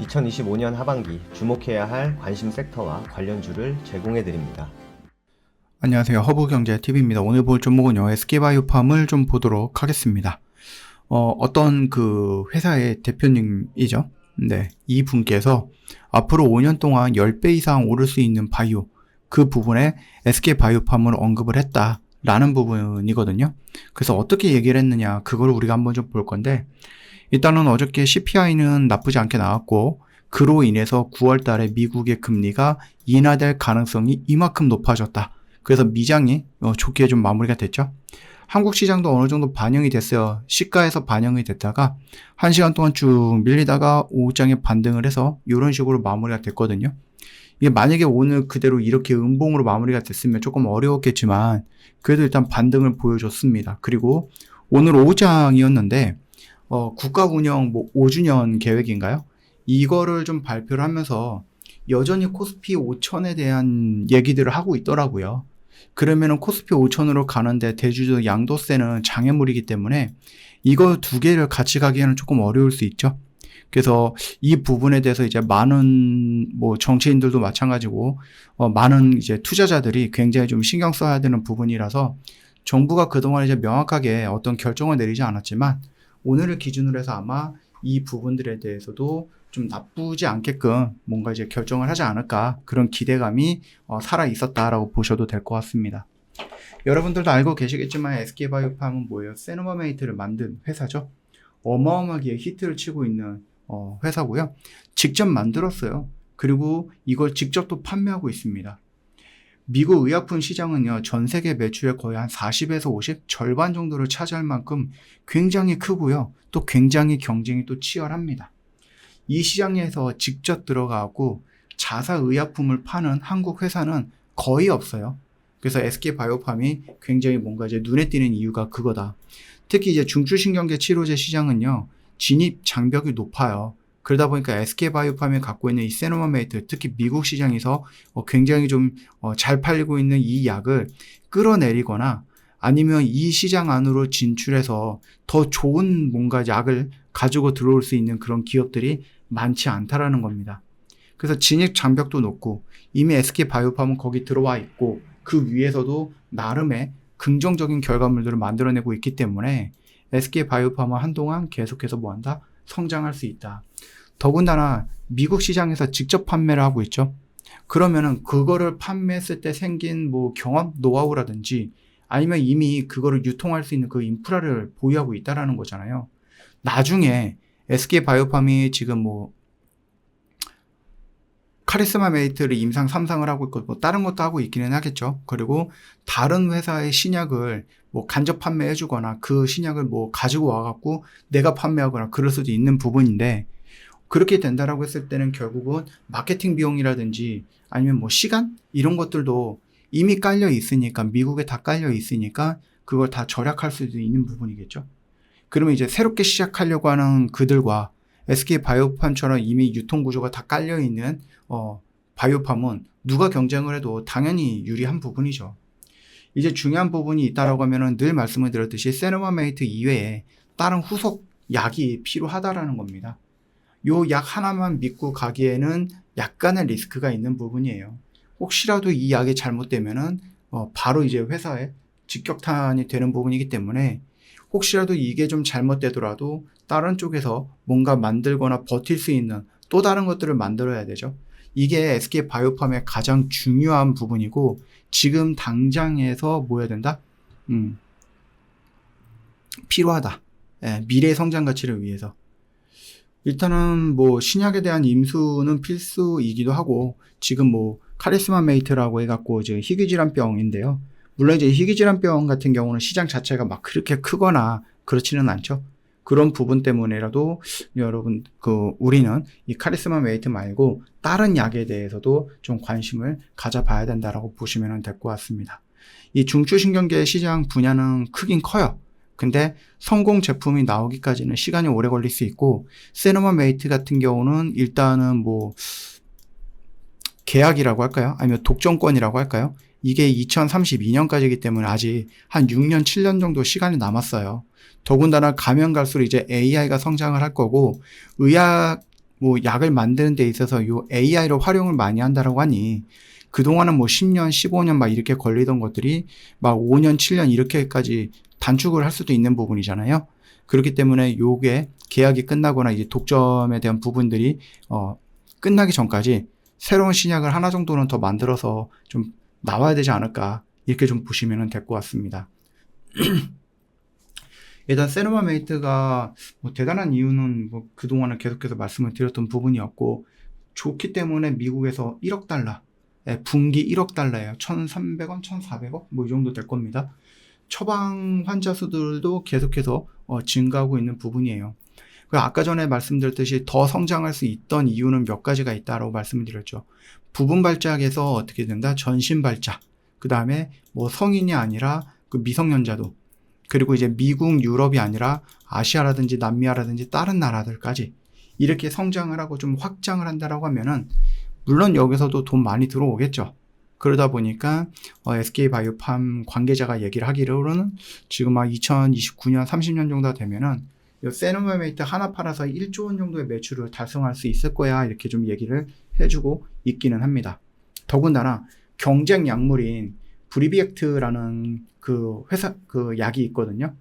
2025년 하반기 주목해야 할 관심 섹터와 관련주를 제공해 드립니다. 안녕하세요. 허브경제TV입니다. 오늘 볼 종목은요, SK바이오팜을 좀 보도록 하겠습니다. 어떤 그 회사의 대표님이죠. 네, 이 분께서 앞으로 5년 동안 10배 이상 오를 수 있는 바이오, 그 부분에 SK바이오팜을 언급을 했다라는 부분이거든요. 그래서 어떻게 얘기를 했느냐, 그걸 우리가 한번 좀 볼 건데, 일단은 어저께 CPI는 나쁘지 않게 나왔고, 그로 인해서 9월 달에 미국의 금리가 인하될 가능성이 이만큼 높아졌다. 그래서 미장이 좋게 좀 마무리가 됐죠. 한국 시장도 어느 정도 반영이 됐어요. 시가에서 반영이 됐다가 1시간 동안 쭉 밀리다가 오후장에 반등을 해서 이런 식으로 마무리가 됐거든요. 이게 만약에 오늘 그대로 이렇게 음봉으로 마무리가 됐으면 조금 어려웠겠지만 그래도 일단 반등을 보여줬습니다. 그리고 오늘 오후장이었는데 국가 운영 5주년 계획인가요? 이거를 좀 발표를 하면서 여전히 코스피 5천에 대한 얘기들을 하고 있더라고요. 그러면은 코스피 5천으로 가는데 대주주 양도세는 장애물이기 때문에 이거 두 개를 같이 가기에는 조금 어려울 수 있죠. 그래서 이 부분에 대해서 이제 많은 정치인들도 마찬가지고 많은 이제 투자자들이 굉장히 좀 신경 써야 되는 부분이라서 정부가 그동안 이제 명확하게 어떤 결정을 내리지 않았지만 오늘을 기준으로 해서 아마 이 부분들에 대해서도 좀 나쁘지 않게끔 뭔가 이제 결정을 하지 않을까, 그런 기대감이 살아 있었다라고 보셔도 될 것 같습니다. 여러분들도 알고 계시겠지만 SK바이오팜은 뭐예요? 세노바메이트를 만든 회사죠. 어마어마하게 히트를 치고 있는 회사고요. 직접 만들었어요. 그리고 이걸 직접 또 판매하고 있습니다. 미국 의약품 시장은요, 전 세계 매출의 거의 한 40에서 50, 절반 정도를 차지할 만큼 굉장히 크고요. 또 굉장히 경쟁이 또 치열합니다. 이 시장에서 직접 들어가고 자사 의약품을 파는 한국 회사는 거의 없어요. 그래서 SK바이오팜이 굉장히 뭔가 이제 눈에 띄는 이유가 그거다. 특히 이제 중추신경계 치료제 시장은요, 진입 장벽이 높아요. 그러다 보니까 SK바이오팜이 갖고 있는 이 세노마메이트, 특히 미국 시장에서 굉장히 좀 잘 팔리고 있는 이 약을 끌어내리거나 아니면 이 시장 안으로 진출해서 더 좋은 뭔가 약을 가지고 들어올 수 있는 그런 기업들이 많지 않다라는 겁니다. 그래서 진입 장벽도 높고 이미 SK바이오팜은 거기 들어와 있고 그 위에서도 나름의 긍정적인 결과물들을 만들어내고 있기 때문에 SK바이오팜은 한동안 계속해서 뭐한다? 성장할 수 있다. 더군다나 미국 시장에서 직접 판매를 하고 있죠. 그러면은 그거를 판매했을 때 생긴 경험, 노하우라든지 아니면 이미 그거를 유통할 수 있는 그 인프라를 보유하고 있다라는 거잖아요. 나중에 SK바이오팜이 지금 카리스마 메이트를 임상 3상을 하고 있고 다른 것도 하고 있기는 하겠죠. 그리고 다른 회사의 신약을 간접 판매해 주거나 그 신약을 가지고 와갖고 내가 판매하거나 그럴 수도 있는 부분인데, 그렇게 된다라고 했을 때는 결국은 마케팅 비용이라든지 아니면 시간 이런 것들도 이미 깔려 있으니까, 미국에 다 깔려 있으니까 그걸 다 절약할 수도 있는 부분이겠죠. 그러면 이제 새롭게 시작하려고 하는 그들과 SK바이오팜처럼 이미 유통 구조가 다 깔려 있는 바이오팜은 누가 경쟁을 해도 당연히 유리한 부분이죠. 이제 중요한 부분이 있다라고 하면은 늘 말씀을 드렸듯이 세노마메이트 이외에 다른 후속 약이 필요하다라는 겁니다. 요 약 하나만 믿고 가기에는 약간의 리스크가 있는 부분이에요. 혹시라도 이 약이 잘못되면은 바로 이제 회사에 직격탄이 되는 부분이기 때문에 혹시라도 이게 좀 잘못되더라도 다른 쪽에서 뭔가 만들거나 버틸 수 있는 또 다른 것들을 만들어야 되죠. 이게 SK바이오팜의 가장 중요한 부분이고 지금 당장에서 뭐 해야 된다? 필요하다. 미래 성장 가치를 위해서. 일단은 신약에 대한 임수는 필수이기도 하고 지금 카리스마 메이트라고 해갖고 이제 희귀질환병인데요. 물론 이제 희귀질환병 같은 경우는 시장 자체가 막 그렇게 크거나 그렇지는 않죠. 그런 부분 때문에라도 여러분 우리는 이 카리스마 메이트 말고 다른 약에 대해서도 좀 관심을 가져봐야 된다라고 보시면 될 것 같습니다. 이 중추신경계 시장 분야는 크긴 커요. 근데 성공 제품이 나오기까지는 시간이 오래 걸릴 수 있고, 세노마메이트 같은 경우는 일단은 계약이라고 할까요? 아니면 독점권이라고 할까요? 이게 2032년까지이기 때문에 아직 한 6년, 7년 정도 시간이 남았어요. 더군다나 가면 갈수록 이제 AI가 성장을 할 거고, 의학 뭐 약을 만드는 데 있어서 요 AI를 활용을 많이 한다라고 하니 그동안은 뭐 10년, 15년 막 이렇게 걸리던 것들이 막 5년, 7년 이렇게까지 단축을 할 수도 있는 부분이잖아요. 그렇기 때문에 요게 계약이 끝나거나 이제 독점에 대한 부분들이 끝나기 전까지 새로운 신약을 하나 정도는 더 만들어서 좀 나와야 되지 않을까 이렇게 좀 보시면 될 것 같습니다. 일단 세르마메이트가 뭐 대단한 이유는 뭐 그동안은 계속해서 말씀을 드렸던 부분이었고 좋기 때문에 미국에서 1억 달러, 분기 1억 달러예요. 1,300원, 1,400억 뭐 이 정도 될 겁니다. 처방 환자 수들도 계속해서 증가하고 있는 부분이에요. 아까 전에 말씀드렸듯이 더 성장할 수 있던 이유는 몇 가지가 있다라고 말씀을 드렸죠. 부분 발작에서 어떻게 된다? 전신 발작. 그 다음에 뭐 성인이 아니라 그 미성년자도. 그리고 이제 미국, 유럽이 아니라 아시아라든지 남미아라든지 다른 나라들까지 이렇게 성장을 하고 좀 확장을 한다라고 하면은 물론 여기서도 돈 많이 들어오겠죠. 그러다 보니까 SK바이오팜 관계자가 얘기를 하기로는 지금 막 2029년, 30년 정도 되면은 이 세르마메이트 하나 팔아서 1조 원 정도의 매출을 달성할 수 있을 거야 이렇게 좀 얘기를 해주고 있기는 합니다. 더군다나 경쟁 약물인 브리비액트라는 그 회사 그 약이 있거든요.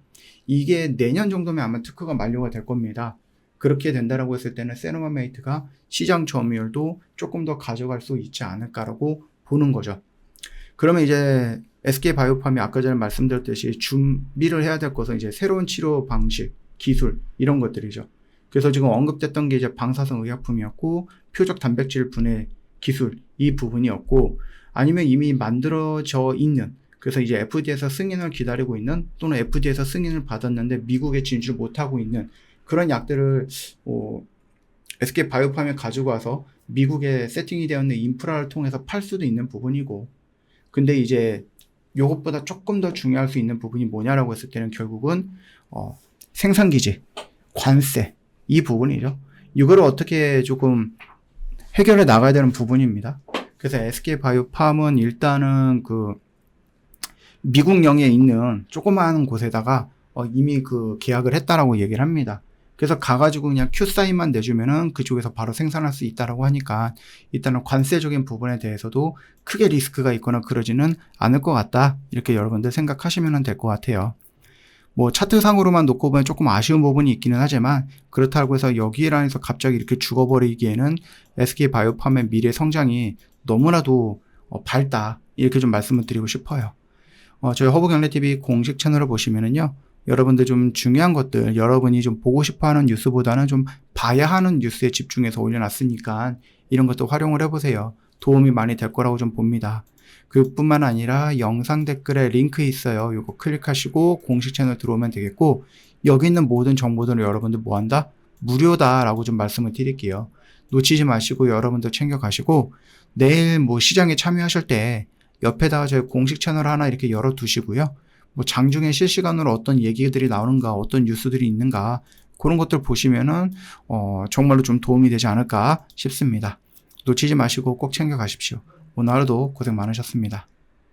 이게 내년 정도면 아마 특허가 만료가 될 겁니다. 그렇게 된다라고 했을 때는 세르마메이트가 시장 점유율도 조금 더 가져갈 수 있지 않을까라고 보는 거죠. 그러면 이제 SK바이오팜이 아까 전에 말씀드렸듯이 준비를 해야 될 것은 이제 새로운 치료 방식, 기술 이런 것들이죠. 그래서 지금 언급됐던 게 이제 방사성 의약품이었고 표적 단백질 분해 기술 이 부분이었고 아니면 이미 만들어져 있는 그래서 이제 FDA에서 승인을 기다리고 있는 또는 FDA에서 승인을 받았는데 미국에 진출 못하고 있는 그런 약들을 SK바이오팜에 가지고 와서 미국에 세팅이 되어 있는 인프라를 통해서 팔 수도 있는 부분이고 근데 이제 요것보다 조금 더 중요할 수 있는 부분이 뭐냐라고 했을 때는 결국은 생산기지, 관세 이 부분이죠. 이거를 어떻게 조금 해결해 나가야 되는 부분입니다. 그래서 SK바이오팜은 일단은 그 미국령에 있는 조그마한 곳에다가 이미 그 계약을 했다라고 얘기를 합니다. 그래서 가가지고 그냥 Q사인만 내주면은 그쪽에서 바로 생산할 수 있다라고 하니까 일단은 관세적인 부분에 대해서도 크게 리스크가 있거나 그러지는 않을 것 같다. 이렇게 여러분들 생각하시면 될 것 같아요. 뭐 차트상으로만 놓고 보면 조금 아쉬운 부분이 있기는 하지만 그렇다고 해서 여기에서 갑자기 이렇게 죽어버리기에는 SK바이오팜의 미래 성장이 너무나도 밝다. 이렇게 좀 말씀을 드리고 싶어요. 저희 허브경제TV 공식 채널을 보시면은요. 여러분들 좀 중요한 것들, 여러분이 좀 보고 싶어 하는 뉴스보다는 좀 봐야 하는 뉴스에 집중해서 올려놨으니까 이런 것도 활용을 해보세요. 도움이 많이 될 거라고 좀 봅니다. 그뿐만 아니라 영상 댓글에 링크 있어요. 이거 클릭하시고 공식 채널 들어오면 되겠고 여기 있는 모든 정보들은 여러분들 뭐한다? 무료다라고 좀 말씀을 드릴게요. 놓치지 마시고 여러분들 챙겨가시고 내일 뭐 시장에 참여하실 때 옆에다가 저희 공식 채널 하나 이렇게 열어두시고요. 뭐 장중에 실시간으로 어떤 얘기들이 나오는가, 어떤 뉴스들이 있는가 그런 것들 보시면은 정말로 좀 도움이 되지 않을까 싶습니다. 놓치지 마시고 꼭 챙겨가십시오. 오늘 하루도 고생 많으셨습니다.